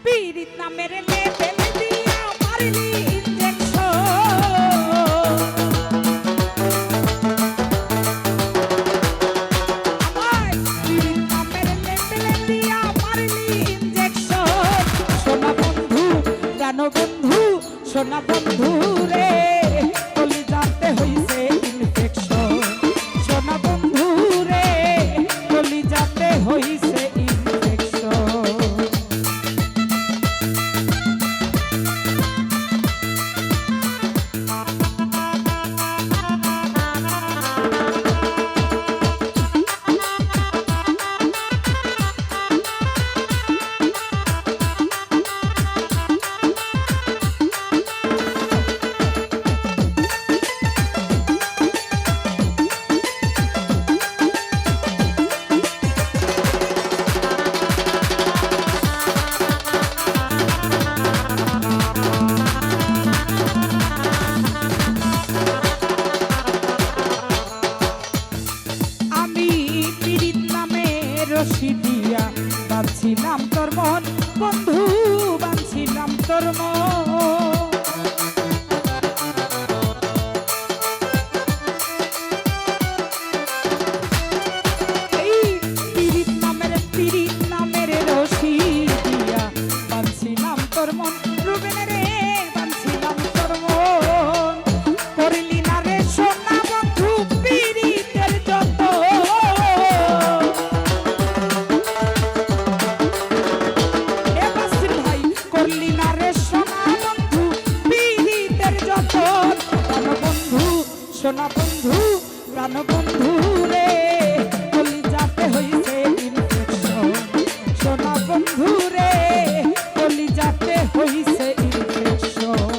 পীড়িত নামের লেবেল দিয়া মারলি ইনজেকশন আমায় পীড়িত নামের লেবেল দিয়া মারলি ইনজেকশন সোনা বন্ধু প্রাণ বন্ধু সোনা বন্ধু রে কলিজাতে হইছে ইনফেকশন সোনা বন্ধু রে কলিজাতে হইছে রশি দিয়া বাঁধছিলাম তোর মন বন্ধু বাঁধছিলাম তোর মন এই পীড়িত নামের রশি দিয়া বাঁধছিলাম তোর মন রুবেন রে বাঁধছিলাম তোর মন করলি না রে সোনা বন্ধু পীড়িতের যত সোনা বন্ধু প্রাণ বন্ধু রে কলিজাতে হইছে ইনফেকশন সোনা বন্ধু রে কলিজাতে হইছে ইনফেকশন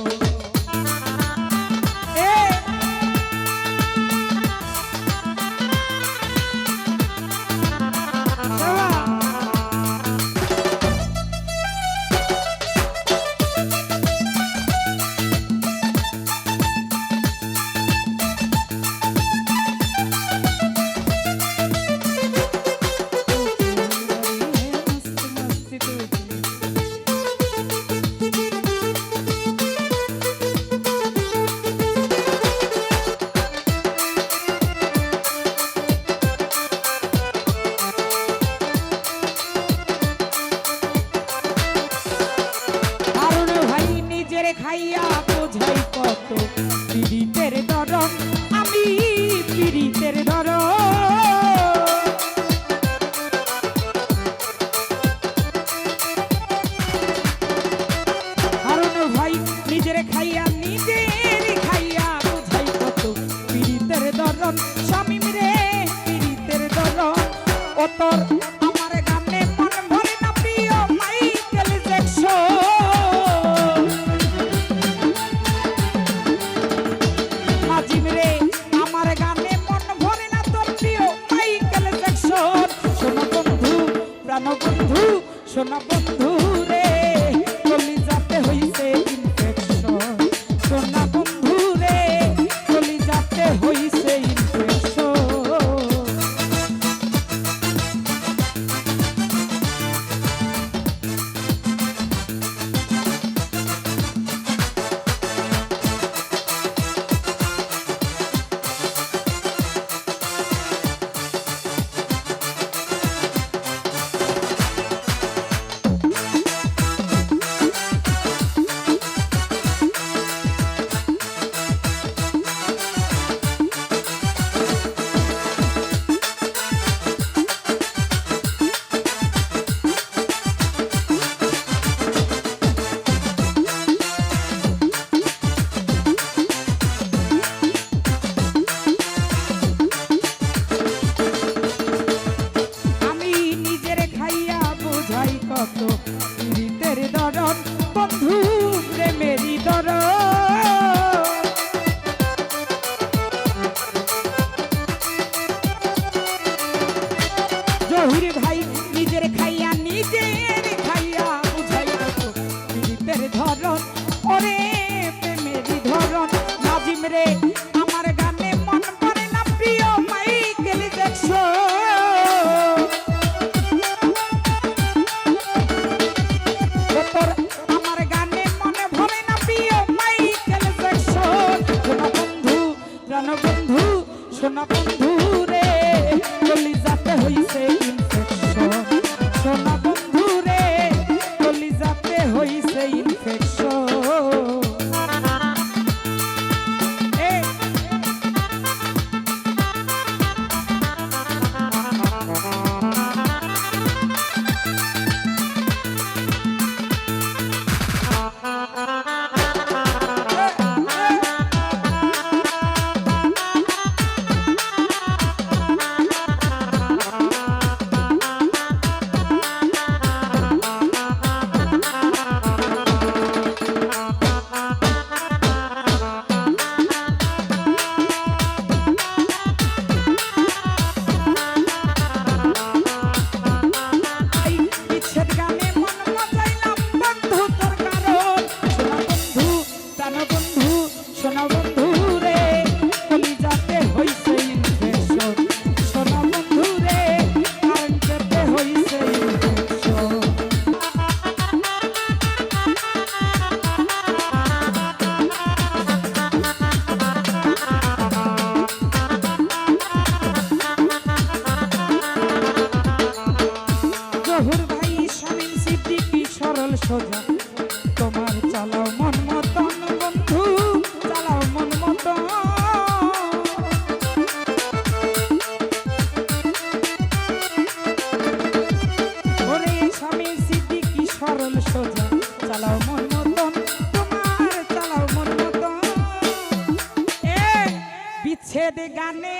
খাইয়া বোঝাই কত পীড়িতের দরদ আমি পীড়িতের দরদ হারুন ভাই নিজের খাইয়া বোঝাই কত পীড়িতের দরদ স্বামী রে পীড়িতের দরদ ও তোর আমার গানে মন ভরে না প্রিয় মাইকেল জ্যাকসন আমার গানে মন ভরে না তোর প্রিয় মাইকেল জ্যাকসন সোনা বন্ধু প্রাণ বন্ধু সোনা বন্ধু রে কলিজাতে হইছে ইনফেকশন সোনা বন্ধু রে কলিজাতে হইছে ইনফেকশন কত পীড়িতের দরদ বন্ধু প্রেমেরই দরদ জহির ভাই নিজের খাইয়া বুঝাই কত পীড়িতের ধরন ওরে প্রেমেরই ধরন নাজিম রে আমার গানে মন পড়ে না প্রিয় মাইকেল জ্যাকসন সোজা তোমার চালাও মন মতন বন্ধু চালাও মন মতন ওরে স্বামী সিদ্দিকী সরল সোজা চালাও মন মতন তোমার চালাও মন মতন বিচ্ছেদ গানে